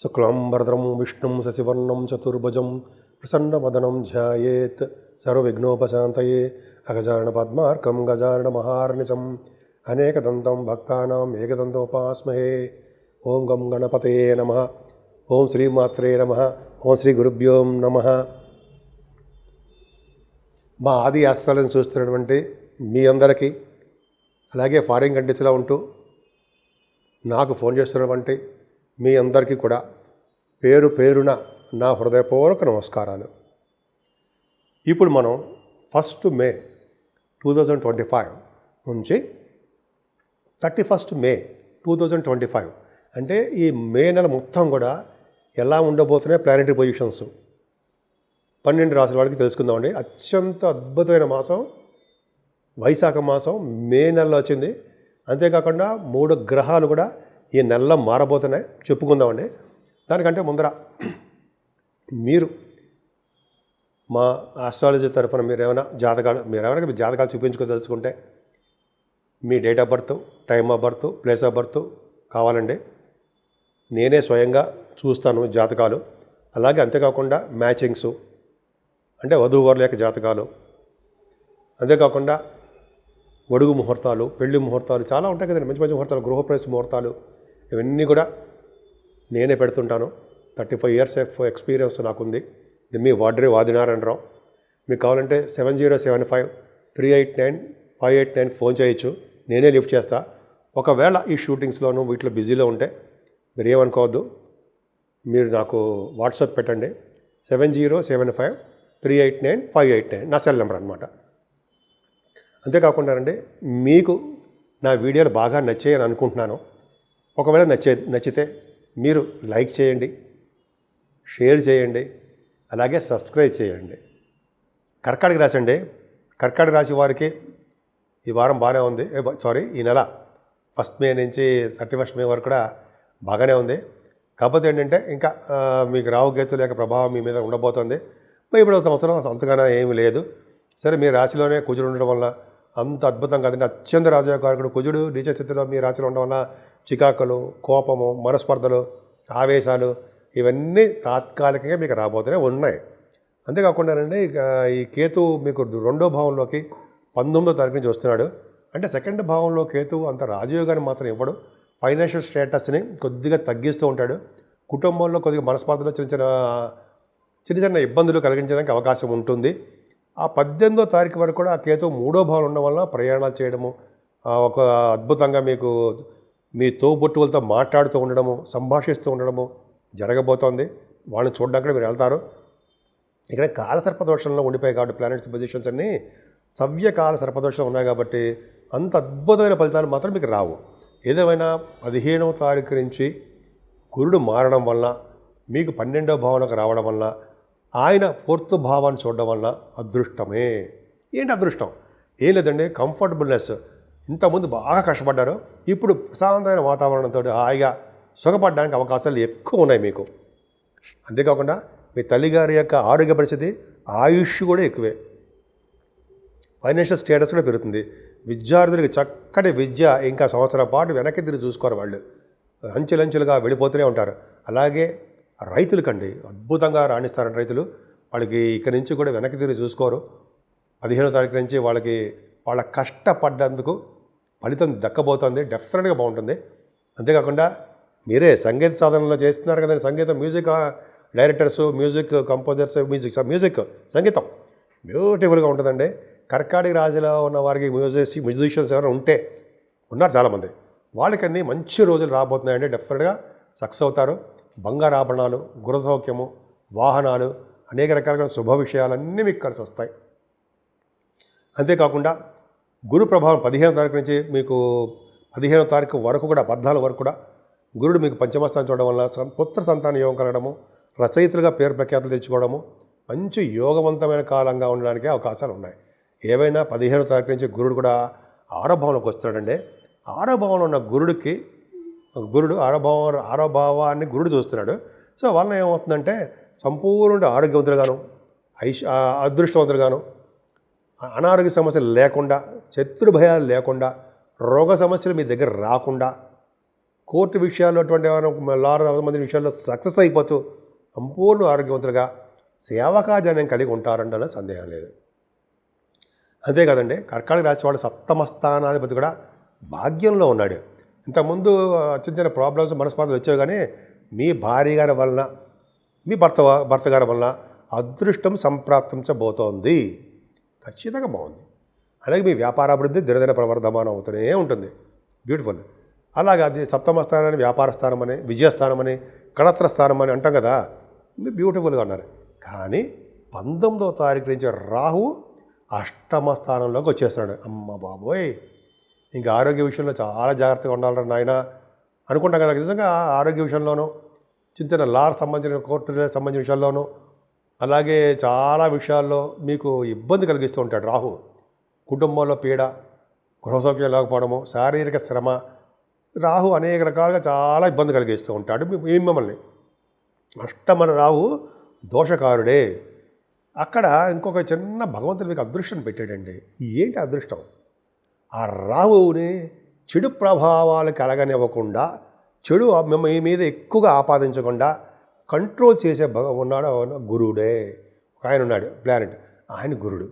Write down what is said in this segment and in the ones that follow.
శుక్లాంబరధరం విష్ణుం శశివర్ణం చతుర్భుజం ప్రసన్నవదనం ధ్యాయేత్ సర్వవిఘ్నోపశాంతయే అగజానన పద్మార్కం గజానన మహార్నిశం అనేకదంతం భక్తానాం ఏకదంతోపాస్మహే. ఓం గం గణపతయే నమః. ఓం శ్రీమాత్రే నమః. ఓం శ్రీ గురుభ్యో నమః. మా ఆది ఆస్ట్రాలను చూస్తున్నటువంటి మీ అందరికీ, అలాగే ఫారిన్ కంట్రీస్లో ఉంటూ నాకు ఫోన్ చేస్తున్నటువంటి మీ అందరికీ కూడా పేరు పేరున నా హృదయపూర్వక నమస్కారాలు. ఇప్పుడు మనం 1 మే 2025 నుంచి 31 మే 2025 అంటే ఈ మే నెల మొత్తం కూడా ఎలా ఉండబోతున్నాయి ప్లానెటరీ పొజిషన్స్ 12 రాసుల వాడికి తెలుసుకుందామండి. అత్యంత అద్భుతమైన మాసం వైశాఖ మాసం మే నెలలో వచ్చింది. అంతేకాకుండా 3 గ్రహాలు కూడా ఈ నెలలో మారబోతున్నాయి, చెప్పుకుందామండి. దానికంటే ముందర మీరు మా ఆస్ట్రాలజీ తరఫున మీరు ఏమైనా జాతకాలు చూపించుకోదలుచుకుంటే మీ date of birth, time of birth, place of birth కావాలండి. నేనే స్వయంగా చూస్తాను జాతకాలు. అలాగే అంతేకాకుండా మ్యాచింగ్స్ అంటే వధూవరుల యొక్క జాతకాలు, అంతేకాకుండా ఒడుగు ముహూర్తాలు, పెళ్లి ముహూర్తాలు చాలా ఉంటాయి కదండి, మంచి మంచి ముహూర్తాలు, గృహప్రవేశ ముహూర్తాలు, ఇవన్నీ కూడా నేనే పెడుతుంటాను. 35 years ఆఫ్ ఎక్స్పీరియన్స్ నాకుంది. ఇది మీ వాదినారాయణరావు. మీకు కావాలంటే 7075389589 ఫోన్ చేయొచ్చు, నేనే లిఫ్ట్ చేస్తా. ఒకవేళ ఈ షూటింగ్స్లోనూ వీటిలో బిజీలో ఉంటే మీరు ఏమనుకోవద్దు, మీరు నాకు వాట్సాప్ పెట్టండి. 7075389589 నా సెల్ నెంబర్ అనమాట. అంతేకాకుండా అండి, మీకు నా వీడియోలు బాగా నచ్చాయని అనుకుంటున్నాను. ఒకవేళ నచ్చితే మీరు లైక్ చేయండి, షేర్ చేయండి, అలాగే సబ్స్క్రైబ్ చేయండి. కర్కాటక రాశి అండి. కర్కాటక రాశి వారికి ఈ వారం బాగానే ఉంది. ఈ నెల 1 మే నుంచి 31 మే వరకు కూడా బాగానే ఉంది. కాకపోతే ఏంటంటే ఇంకా మీకు రాహుకేతుల యొక్క ప్రభావం మీ మీద ఉండబోతుంది. ఇప్పుడు సంవత్సరం అంతగానో ఏమీ లేదు. సరే, మీ రాశిలోనే కుజుడు ఉండడం వల్ల అంత అద్భుతం కదండి. అత్యంత రాజకారకుడు కుజుడు నీచ స్థితిలో మీ రాశిలో ఉండడం వల్ల చికాకులు, కోపము, మనస్పర్ధలు, ఆవేశాలు ఇవన్నీ తాత్కాలికంగా మీకు రాబోతూనే ఉన్నాయి. అంతేకాకుండానండి, ఈ కేతు మీకు 2వ భావంలోకి 19వ తారీఖు నుంచి వస్తున్నాడు. అంటే 2nd భావంలో కేతు అంత రాజయోగాన్ని మాత్రం ఇవ్వడు. ఫైనాన్షియల్ స్టేటస్ని కొద్దిగా తగ్గిస్తూ ఉంటాడు. కుటుంబంలో కొద్దిగా మనస్పర్ధలు, చిన్న చిన్న ఇబ్బందులు కలిగించడానికి అవకాశం ఉంటుంది. ఆ 18వ తారీఖు వరకు కూడా ఆ కేతు 3వ భావం ఉండడం వల్ల ప్రయాణాలు చేయడము, ఒక అద్భుతంగా మీకు మీ తోబుట్టువులతో మాట్లాడుతూ ఉండడము, సంభాషిస్తూ ఉండడము జరగబోతోంది. వాళ్ళని చూడడానికి మీరు వెళ్తారు. ఇక్కడ కాలసర్పదోషంలో ఉండిపోయాయి కాబట్టి ప్లానెట్స్ పొజిషన్స్ అన్నీ సవ్యకాల సర్పదోషం ఉన్నాయి కాబట్టి అంత అద్భుతమైన ఫలితాలు మాత్రం మీకు రావు. ఏదేమైనా 15వ తారీఖు నుంచి గురుడు మారడం వల్ల మీకు 12వ భావనకు రావడం వల్ల ఆయన 4th భావాన్ని చూడడం వల్ల అదృష్టమే. ఏంటి అదృష్టం? ఏం లేదండి, కంఫర్టబుల్నెస్. ఇంతకుముందు బాగా కష్టపడ్డారు, ఇప్పుడు ప్రశాంతమైన వాతావరణంతో హాయిగా సుఖపడడానికి అవకాశాలు ఎక్కువ ఉన్నాయి మీకు. అంతేకాకుండా మీ తల్లిగారి యొక్క ఆరోగ్య పరిస్థితి, ఆయుష్ కూడా ఎక్కువే. ఫైనాన్షియల్ స్టేటస్ కూడా పెరుగుతుంది. విద్యార్థులకి చక్కటి విద్య ఇంకా సంవత్సరం పాటు వెనక్కి తిరిగి చూసుకోరు, వాళ్ళు అంచెలంచెలుగా వెళ్ళిపోతూనే ఉంటారు. అలాగే రైతులకండి అద్భుతంగా రాణిస్తారంట రైతులు. వాళ్ళకి ఇక్కడి నుంచి కూడా వెనక్కి తిరిగి చూసుకోరు. 15వ తారీఖు నుంచి వాళ్ళ కష్టపడ్డందుకు ఫలితం దక్కబోతోంది. డెఫినెట్గా బాగుంటుంది. అంతేకాకుండా మీరే సంగీత సాధనలో చేస్తున్నారు కదండి, సంగీతం, మ్యూజిక్ డైరెక్టర్స్, మ్యూజిక్ కంపోజర్స్, సంగీతం బ్యూటిఫుల్గా ఉంటుందండి. కర్కాటక రాశిలో ఉన్న వారికి మ్యూజిషియన్స్ ఎవరైనా ఉన్నారు చాలామంది, వాళ్ళకన్నీ మంచి రోజులు రాబోతున్నాయండి. డెఫినెట్గా సక్సెస్ అవుతారు. బంగారు ఆభరణాలు, గృహ సౌఖ్యము, వాహనాలు, అనేక రకాల శుభ విషయాలన్నీ మీకు కలిసి వస్తాయి. అంతేకాకుండా గురు ప్రభావం 15వ తారీఖు నుంచి మీకు 15వ తారీఖు వరకు కూడా 14 వరకు కూడా గురుడు మీకు పంచమస్థానం చూడడం వల్ల పుత్ర సంతాన యోగం కలగడము, రచయితలుగా పేరు ప్రఖ్యాతులు తెచ్చుకోవడము, మంచి యోగవంతమైన కాలంగా ఉండడానికి అవకాశాలు ఉన్నాయి. ఏవైనా 15వ తారీఖు నుంచి గురుడు కూడా 6వ భావంలోకి వస్తున్నాడండి. 6వ భావంలో ఉన్న గురుడు 6వ భావాన్ని గురుడు చూస్తున్నాడు. సో వలన ఏమవుతుందంటే సంపూర్ణ ఆరోగ్యవంతులుగాను, అదృష్టవంతులుగాను, అనారోగ్య సమస్యలు లేకుండా, శత్రు భయాలు లేకుండా, రోగ సమస్యలు మీ దగ్గర రాకుండా కోర్టు విషయాల్లో అటువంటి లాయర్ మంది విషయాల్లో సక్సెస్ అయిపోతూ సంపూర్ణ ఆరోగ్యవంతులుగా సేవకాజనం కలిగి ఉంటారంటే సందేహం లేదు. అంతేకాదండి, కర్కాటక రాశి వాడు సప్తమ స్థానాధిపతి కూడా భాగ్యంలో ఉన్నాడు. ఇంతకుముందు చిన్న చిన్న ప్రాబ్లమ్స్ మనస్పాతలు వచ్చాయి, కానీ మీ భార్య గారి వలన, మీ భర్త గారి వలన అదృష్టం సంప్రాప్తించబోతోంది. ఖచ్చితంగా బాగుంది. అలాగే మీ వ్యాపారాభివృద్ధి దినదిన ప్రవర్ధమానం అవుతూనే ఉంటుంది. బ్యూటిఫుల్. అలాగే అది సప్తమ స్థానాన్ని వ్యాపార స్థానం అని, విజయస్థానం అని, కళత్ర స్థానం అని అంటాం కదా, మీరు బ్యూటిఫుల్గా ఉన్నారు. కానీ 19వ తారీఖు నుంచి రాహు అష్టమ స్థానంలోకి వచ్చేస్తున్నాడు. అమ్మ బాబోయ్, ఇంకా ఆరోగ్య విషయంలో చాలా జాగ్రత్తగా ఉండాలి నాయన అనుకుంటాం కదా. నిజంగా ఆరోగ్య విషయంలోనూ, చిన్న చిన్న లార్ సంబంధించిన కోర్టు సంబంధించిన విషయాల్లోనూ, అలాగే చాలా విషయాల్లో మీకు ఇబ్బంది కలిగిస్తూ ఉంటాడు రాహు. కుటుంబంలో పీడ, గృహసౌఖ్యం లేకపోవడము, శారీరక శ్రమ, రాహు అనేక రకాలుగా చాలా ఇబ్బంది కలిగిస్తూ ఉంటాడు మిమ్మల్ని. అష్టమ రాహు దోషకారుడే. అక్కడ ఇంకొక చిన్న భగవంతుడు మీకు అదృష్టం పెట్టాడండి. ఏంటి అదృష్టం? ఆ రాహువుని చెడు ప్రభావాలు కలగనివ్వకుండా, చెడు మీ మీద ఎక్కువగా ఆపాదించకుండా కంట్రోల్ చేసే ఉన్నాడు గురువుడే. ఆయన ఉన్నాడు ప్లానెట్, ఆయన గురుడు.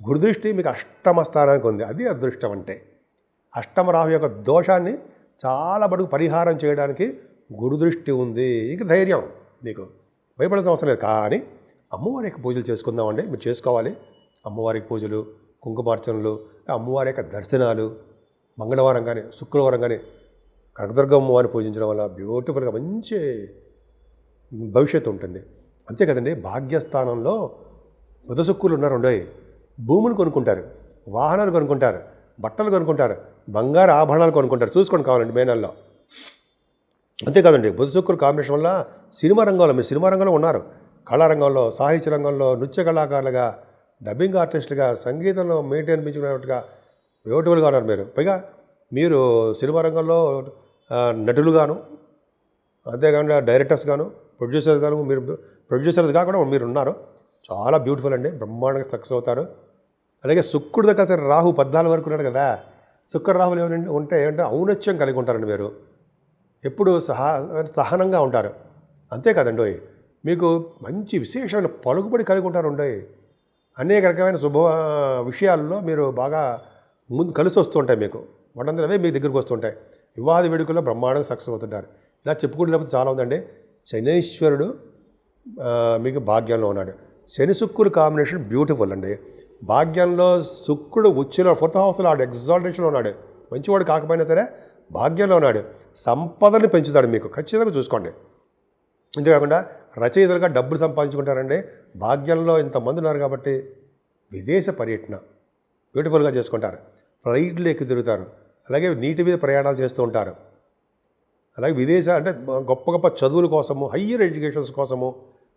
గురుదృష్టి మీకు అష్టమ స్థానానికి ఉంది. అది అదృష్టం అంటే. అష్టమ రాహు యొక్క దోషాన్ని చాలా మటుకు పరిహారం చేయడానికి గురుదృష్టి ఉంది. ఇక ధైర్యం, మీకు భయపడాల్సిన అవసరం లేదు. కానీ అమ్మవారికి పూజలు చేసుకుందామండి, మీరు చేసుకోవాలి. అమ్మవారికి పూజలు, కుంకుమార్చనలు, అమ్మవారి యొక్క దర్శనాలు, మంగళవారం కానీ శుక్రవారం కానీ కనకదుర్గ అమ్మవారిని పూజించడం వల్ల బ్యూటిఫుల్గా మంచి భవిష్యత్తు ఉంటుంది. అంతే కదండి, భాగ్యస్థానంలో బుధ శుక్రులు ఉన్నారు. భూములు కొనుక్కుంటారు, వాహనాలు కొనుక్కుంటారు, బట్టలు కొనుక్కుంటారు, బంగారు ఆభరణాలు కొనుక్కుంటారు. చూసుకోండి కావాలండి మే నెలలో. అంతేకాదండి, బుధ శుక్రుల కాంబినేషన్ వల్ల సినిమా రంగంలో, మీరు సినిమా రంగంలో ఉన్నారు, కళారంగంలో, సాహిత్య రంగంలో, నృత్య కళాకారులుగా, డబ్బింగ్ ఆర్టిస్టులుగా, సంగీతంలో మేటి అనిపించుకున్నట్టుగా బ్యూటిఫుల్గా ఉన్నారు మీరు. పైగా మీరు సినిమా రంగంలో నటులుగాను, అంతేకాకుండా డైరెక్టర్స్ గాను, ప్రొడ్యూసర్స్ గాను, మీరు ప్రొడ్యూసర్స్గా కూడా మీరు ఉన్నారు. చాలా బ్యూటిఫుల్ అండి, బ్రహ్మాండంగా సక్సెస్ అవుతారు. అలాగే శుక్రుడి దగ్గర సరే రాహు 14 వరకు ఉన్నాడు కదా, శుక్ర రాహులు ఏమైనా ఉంటే ఏమంటే ఔన్నత్యం కలిగి ఉంటారండి. మీరు ఎప్పుడు సహనంగా ఉంటారు. అంతేకాదండి, మీకు మంచి విశేషమైన పలుకుబడి కలిగి ఉంటారు. అనేక రకమైన శుభ విషయాల్లో మీరు బాగా ముందు కలిసి వస్తుంటాయి. మీకు వాటందరూ మీ దగ్గరికి వస్తుంటాయి. వివాహ వేడుకల్లో బ్రహ్మాండంగా సక్సెస్ అవుతుంటారు. ఇలా చెప్పుకుంటున్నప్పుడు చాలా ఉందండి. శనీశ్వరుడు మీకు భాగ్యంలో ఉన్నాడు. శని శుక్రుడు కాంబినేషన్ బ్యూటిఫుల్ అండి. భాగ్యంలో శుక్రుడు ఉచ్చులో 4th హౌస్లో ఆడు ఎగ్జాల్టేషన్లో ఉన్నాడు. మంచివాడు కాకపోయినా సరే భాగ్యంలో ఉన్నాడు. సంపదని పెంచుతాడు మీకు, ఖచ్చితంగా చూసుకోండి. అంతేకాకుండా రచయితలుగా డబ్బులు సంపాదించుకుంటారండి. భాగ్యంలో ఇంతమంది ఉన్నారు కాబట్టి విదేశ పర్యటన బ్యూటిఫుల్గా చేసుకుంటారు. ఫ్లైట్లు ఎక్కి తిరుగుతారు. అలాగే నీటి మీద ప్రయాణాలు చేస్తూ ఉంటారు. అలాగే అంటే గొప్ప గొప్ప చదువుల కోసము, హయ్యర్ ఎడ్యుకేషన్స్ కోసము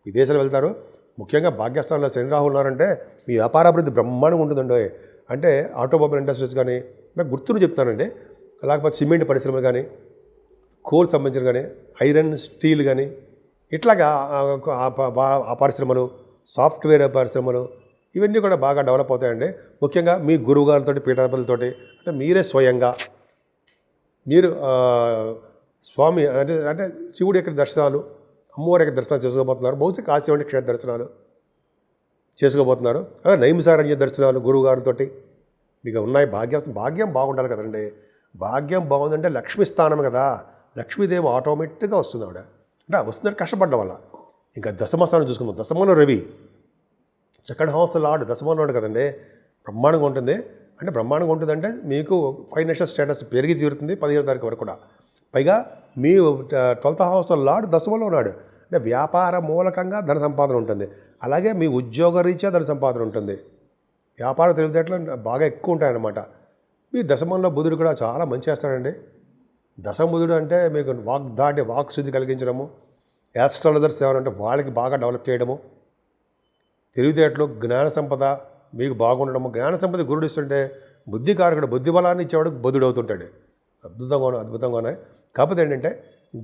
విదేశాలు వెళ్తారు. ముఖ్యంగా భాగ్యస్థానంలో శని రాహులు ఉన్నారంటే మీ వ్యాపారాభివృద్ధి బ్రహ్మాండంగా ఉంటుందండి. అంటే ఆటోమొబైల్ ఇండస్ట్రీస్ కానీ, నాకు గుర్తులు చెప్తానండి, లేకపోతే సిమెంట్ పరిశ్రమలు కానీ, కోల్ సంబంధించిన కానీ, ఐరన్ స్టీల్ కానీ, ఇట్లాగా ఆ పరిశ్రమలు, సాఫ్ట్వేర్ పరిశ్రమలు, ఇవన్నీ కూడా బాగా డెవలప్ అవుతాయండి. ముఖ్యంగా మీ గురువుగారితో, పీఠాధిపతులతోటి, అంటే మీరే స్వయంగా మీరు స్వామి అంటే శివుడి యొక్క దర్శనాలు, అమ్మవారి యొక్క దర్శనాలు చేసుకోబోతున్నారు. బహుశా కాశీ వంటి క్షేత్ర దర్శనాలు చేసుకోబోతున్నారు. అదే నైమిసారణ్య దర్శనాలు గురువుగారితో మీకు ఉన్నాయి. భాగ్యం బాగుండాలి కదండి. భాగ్యం బాగుందంటే లక్ష్మీ స్థానం కదా, లక్ష్మీదేవి ఆటోమేటిక్గా వస్తుంది. ఆవిడ అంటే వస్తుందంటే కష్టపడడం వల్ల. ఇంకా దశమస్థానం చూసుకుందాం. దశమంలో రవి, సెకండ్ హౌస్ లార్డ్ దశమంలో ఉన్నాడు కదండి. బ్రహ్మాండంగా ఉంటుంది. అంటే బ్రహ్మాండంగా ఉంటుందంటే మీకు ఫైనాన్షియల్ స్టేటస్ పెరిగి తీరుతుంది 15వ తారీఖు వరకు కూడా. పైగా మీ 12th హౌస్ లార్డ్ దశమంలో ఉన్నాడు. అంటే వ్యాపార మూలకంగా ధన సంపాదన ఉంటుంది. అలాగే మీ ఉద్యోగ రీత్యా ధన సంపాదన ఉంటుంది. వ్యాపార తెలివితేటలు బాగా ఎక్కువ ఉంటాయన్నమాట. మీ దశమంలో బుధుడు కూడా చాలా మంచి చేస్తాడండి. దశబుధుడు అంటే మీకు వాక్ శుద్ధి కలిగించడము, యాస్ట్రాలజర్స్ ఎవరంటే వాళ్ళకి బాగా డెవలప్ చేయడము, తెలివితేటలు, జ్ఞాన సంపద మీకు బాగుండడము. జ్ఞాన సంపద గురుడు ఇస్తుంటే బుద్ధికారకుడు, బుద్ధి బలాన్ని ఇచ్చేవాడు బుధుడు అవుతుంటాడు. అద్భుతంగానే. కాకపోతే ఏంటంటే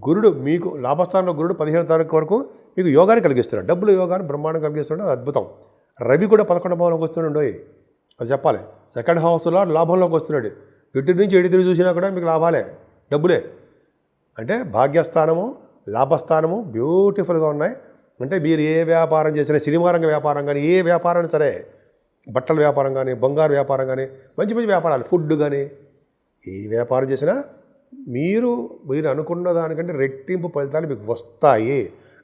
గురుడు మీకు లాభస్థానంలో గురుడు 15వ తారీఖు వరకు మీకు యోగాన్ని కలిగిస్తున్నాడు. డబ్బులు యోగాన్ని బ్రహ్మాండం కలిగిస్తున్నాడు. అది అద్భుతం. రవి కూడా 11వ భావంలోకి వస్తున్నాడు. అది చెప్పాలి. సెకండ్ హౌస్లో లాభంలోకి వస్తున్నాడు. ఇటు నుంచి ఎటు తిరిగి చూసినా కూడా మీకు లాభాలే, డబ్బులే. అంటే భాగ్యస్థానము, లాభస్థానము బ్యూటిఫుల్గా ఉన్నాయి. అంటే మీరు ఏ వ్యాపారం చేసినా, సినిమా రంగ వ్యాపారం కానీ, ఏ వ్యాపారం సరే, బట్టల వ్యాపారం కానీ, బంగారు వ్యాపారం కానీ, మంచి మంచి వ్యాపారాలు, ఫుడ్ కానీ, ఏ వ్యాపారం చేసినా మీరు అనుకున్న దానికంటే రెట్టింపు ఫలితాలు మీకు వస్తాయి.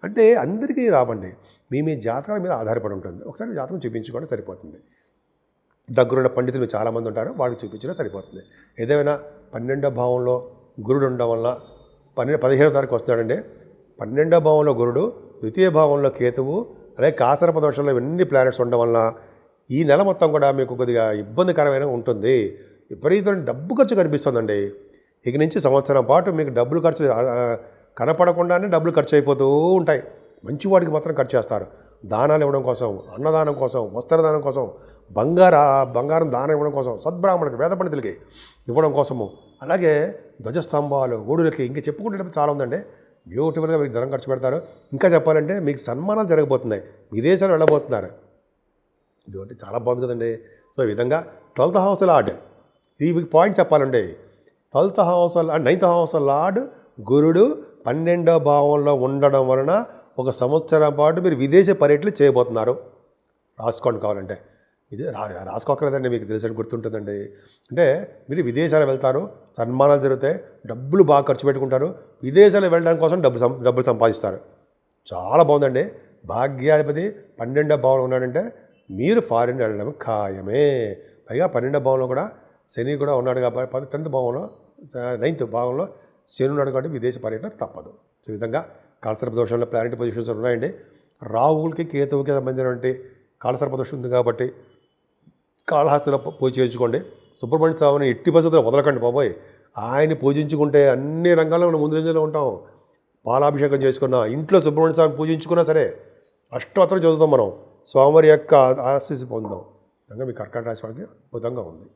అంటే అందరికీ రావండి, మీ జాతకాల మీద ఆధారపడి ఉంటుంది. ఒకసారి జాతకం చూపించుకోండి సరిపోతుంది. దగ్గరున్న పండితులు చాలామంది ఉంటారు, వాడికి చూపించినా సరిపోతుంది. ఏదైనా 12వ భావంలో గురుడు ఉండడం వల్ల 15వ తారీఖు వస్తాడండి. 12వ భావంలో గురుడు, ద్వితీయ భావంలో కేతువు, అలాగే కాసరప దోషంలో ఇవన్నీ ప్లానెట్స్ ఉండడం వల్ల ఈ నెల మొత్తం కూడా మీకు కొద్దిగా ఇబ్బందికరమైన ఉంటుంది. విపరీతమైన డబ్బు ఖర్చు కనిపిస్తుందండి. ఇక నుంచి సంవత్సరం పాటు మీకు డబ్బులు ఖర్చు కనపడకుండానే డబ్బులు ఖర్చు అయిపోతూ ఉంటాయి. మంచివాడికి మాత్రం ఖర్చు చేస్తారు. దానాలు ఇవ్వడం కోసం, అన్నదానం కోసం, వస్త్రదానం కోసం, బంగారం దానం ఇవ్వడం కోసం, సద్బ్రాహ్మణుడికి, వేద పండితులకి ఇవ్వడం కోసము, అలాగే ధ్వజస్తంభాలు, గోడులకి, ఇంకా చెప్పుకుంటే చాలా ఉందండి. బ్యూటిఫుల్గా మీకు ధనం ఖర్చు పెడతారు. ఇంకా చెప్పాలంటే మీకు సన్మానాలు జరగబోతున్నాయి, విదేశాలు వెళ్ళబోతున్నారు. ఇదిగోండి చాలా బాగుంది కదండి. సో ఈ విధంగా 12th హౌస్ లార్డ్, ఈ పాయింట్ చెప్పాలండి. 9th హౌస్ లార్డ్ గురుడు 12వ భావంలో ఉండడం వలన ఒక సంవత్సరం పాటు మీరు విదేశీ పర్యటనలు చేయబోతున్నారు. రాసుకోండి కావాలంటే. ఇది రాసుకోకలేదండి, మీకు తెలిసిన గుర్తుంటుందండి. అంటే మీరు విదేశాలు వెళ్తారు, సన్మానాలు జరుగుతాయి, డబ్బులు బాగా ఖర్చు పెట్టుకుంటారు, విదేశాలు వెళ్ళడానికి కోసం డబ్బులు సంపాదిస్తారు. చాలా బాగుందండి. భాగ్యాధిపతి 12వ భావంలో ఉన్నాడంటే మీరు ఫారిన్ వెళ్ళడం ఖాయమే. పైగా 12వ భావంలో కూడా శని కూడా ఉన్నాడు కాబట్టి 10th భావంలో 9th భావంలో శని ఉన్నాడు కాబట్టి విదేశీ పర్యటన తప్పదు. సో ఈ విధంగా కాలసర్ప దోషంలో ప్లానెట్ పొజిషన్స్ ఉన్నాయండి. రాహువులకి కేతువుకి సంబంధించినటువంటి కాలసర్ప దోషం ఉంది కాబట్టి కాళహస్తిలో పూజ చేయించుకోండి. సుబ్రహ్మణ్య స్వామిని ఎట్టి పరిస్థితుల్లో వదలకండి బాబోయ్. ఆయన్ని పూజించుకుంటే అన్ని రంగాల్లో మనం ముందు రంజంలో ఉంటాం. పాలాభిషేకం చేసుకున్నా, ఇంట్లో సుబ్రహ్మణ్య స్వామిని పూజించుకున్నా సరే, అష్టోత్తరం చదువుతాం మనం, స్వామివారి యొక్క ఆశీస్సు పొందాం. విధంగా మీ కర్కాటక రాశి వాళ్ళకి అద్భుతంగా ఉంది.